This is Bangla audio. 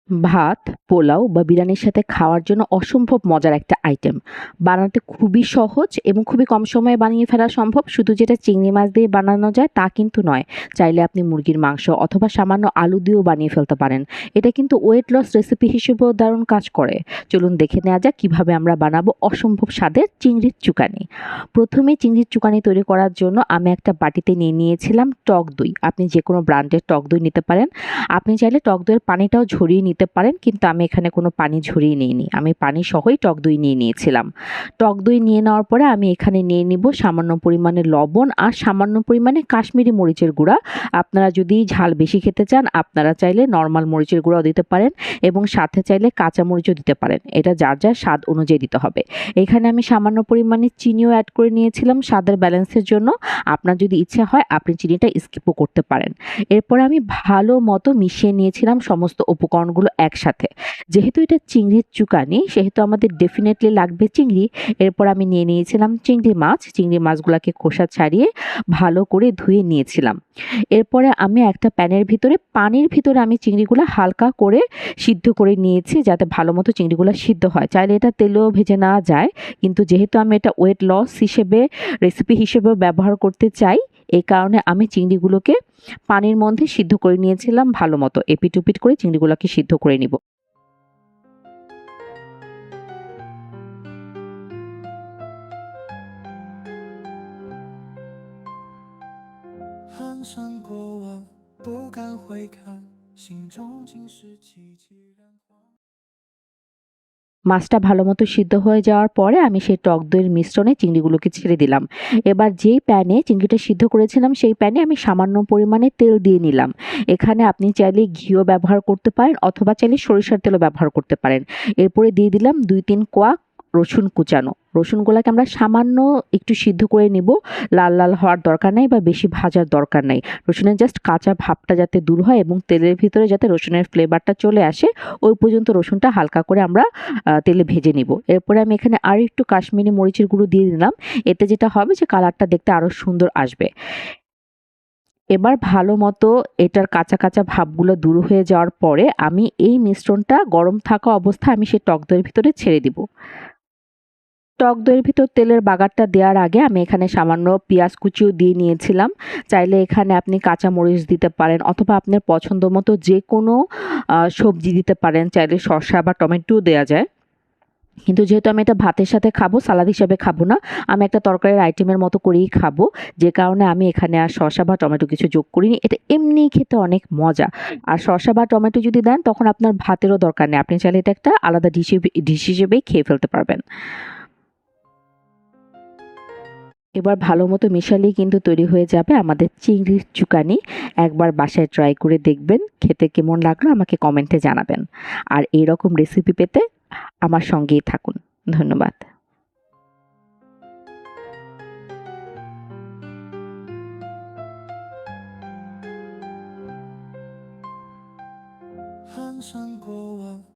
ভাত, পোলাও বা বিরিয়ানির সাথে খাওয়ার জন্য অসম্ভব মজার একটা আইটেম। বানাতে খুবই সহজ এবং খুবই কম সময়ে বানিয়ে ফেলা সম্ভব। শুধু যেটা চিংড়ি মাছ দিয়ে বানানো যায় তা কিন্তু নয়। চাইলে আপনি মুরগির মাংস অথবা সামান্য আলু দিয়েও বানিয়ে ফেলতে পারেন। এটা কিন্তু ওয়েট লস রেসিপি হিসেবেও দারুণ কাজ করে। চলুন দেখে নেওয়া যাক কিভাবে আমরা বানাবো অসম্ভব স্বাদের চিংড়ির চুকানি। প্রথমে চিংড়ির চুকানি তৈরি করার জন্য আমি একটা বাটিতে নিয়ে নিয়েছিলাম টক দই। আপনি যেকোনো ব্র্যান্ডের টক দই নিতে পারেন। আপনি চাইলে টক দইয়ের পানিটাও ঝরিয়ে নিতে পারেন, কিন্তু আমি এখানে কোনো পানি ঝরিয়ে নিইনি। আমি পানি সহই টক দই নিয়ে নিয়েছিলাম। টক দই নিয়ে নেওয়ার পরে আমি এখানে নিয়ে নিব সামান্য পরিমাণে লবণ আর সামান্য পরিমাণে কাশ্মীরি মরিচের গুঁড়া। আপনারা যদি ঝাল বেশি খেতে চান আপনারা চাইলে নর্মাল মরিচের গুঁড়াও দিতে পারেন এবং সাথে চাইলে কাঁচা মরিচও দিতে পারেন। এটা যার যার স্বাদ অনুযায়ী দিতে হবে। এখানে আমি সামান্য পরিমাণে চিনিও অ্যাড করে নিয়েছিলাম স্বাদের ব্যালেন্সের জন্য। আপনার যদি ইচ্ছে হয় আপনি চিনিটা স্কিপও করতে পারেন। এরপর আমি ভালো মতো মিশিয়ে নিয়েছিলাম সমস্ত উপকরণগুলো একসাথে। যেহেতু এটা চিংড়ির চুকানি সেহেতু আমাদের ডেফিনেটলি লাগবে চিংড়ি। এরপর আমি নিয়ে নিয়েছিলাম চিংড়ি মাছ। চিংড়ি মাছগুলোকে খোসা ছাড়িয়ে ভালো করে ধুয়ে নিয়েছিলাম। এরপরে আমি একটা প্যানের ভিতরে পানির ভিতরে আমি চিংড়িগুলো হালকা করে সিদ্ধ করে নিয়েছি যাতে ভালো মতো চিংড়িগুলো সিদ্ধ হয়। চাইলে এটা তেলেও ভেজে নেওয়া যায়, কিন্তু যেহেতু আমি এটা ওয়েট লস হিসেবে রেসিপি হিসেবেও ব্যবহার করতে চাই, এই কারণে আমি চিংড়িগুলোকে পানির মধ্যে সিদ্ধ করে নিয়েছিলাম ভালো মতো। এপিট ওপিট করে চিংড়িগুলোকে সিদ্ধ করে নিব।寒山过往，不敢回看，心中尽是凄凄然黄。মাছটা ভালো মতো সিদ্ধ হয়ে যাওয়ার পরে আমি সেই টক দইয়ের মিশ্রণে চিংড়িগুলোকে ছেড়ে দিলাম। এবার যেই প্যানে চিংড়িটা সিদ্ধ করেছিলাম সেই প্যানে আমি সামান্য পরিমাণে তেল দিয়ে নিলাম। এখানে আপনি চাইলে ঘিও ব্যবহার করতে পারেন অথবা চাইলে সরিষার তেলও ব্যবহার করতে পারেন। এরপরে দিয়ে দিলাম ২-৩ কোয়া রসুন কুচানো। রসুনগুলাকে আমরা সামান্য একটু সিদ্ধ করে নিব। লাল, লাল হওয়ার দরকার নাই বা বেশি ভাজার দরকার নাই। রসুনের জাস্ট কাঁচা ভাবটা যাতে দূর হয় এবং তেলের ভিতরে যাতে রসুনের ফ্লেভারটা চলে আসে, ওই পর্যন্ত রসুনটা হালকা করে আমরা তেলে ভেজে নিব। এরপরে আমি এখানে আরও একটু কাশ্মীরি মরিচের গুঁড়ো দিয়ে দিলাম। এতে যেটা হবে যে কালারটা দেখতে আরও সুন্দর আসবে। এবার ভালো মতো এটার কাঁচা, কাঁচা ভাবগুলো দূর হয়ে যাওয়ার পরে আমি এই মিশ্রণটা গরম থাকা অবস্থায় আমি সেই টক দইয়ের ভিতরে ছেড়ে দিব। টক দইয়ের ভিতর তেলের বাগারটা দেওয়ার আগে আমি এখানে সামান্য পেঁয়াজ কুচিও দিয়ে নিয়েছিলাম। চাইলে এখানে আপনি কাঁচা মরিচ দিতে পারেন অথবা আপনার পছন্দ মতো যেকোনো সবজি দিতে পারেন। চাইলে শসা বা টমেটোও দেয়া যায়। কিন্তু যেহেতু আমি এটা ভাতের সাথে খাবো, সালাদ হিসেবে খাবো না, আমি একটা তরকারির আইটেমের মতো করেই খাবো। যে কারণে আমি এখানে আর শসা বা টমেটো কিছু যোগ করিনি। এটা এমনিই খেতে অনেক মজা। আর শসা বা টমেটো যদি দেন তখন আপনার ভাতেরও দরকার নেই। আপনি চাইলে এটা একটা আলাদা ডিশ হিসেবেই খেয়ে ফেলতে পারবেন। এবার ভালো মতো মেশালেই কিন্তু তৈরি হয়ে যাবে আমাদের চিংড়ির চুকানি। একবার বাসায় ট্রাই করে দেখবেন। খেতে কেমন লাগলো আমাকে কমেন্টে জানাবেন। আর এইরকম রেসিপি পেতে আমার সঙ্গেই থাকুন। ধন্যবাদ।寒山过往。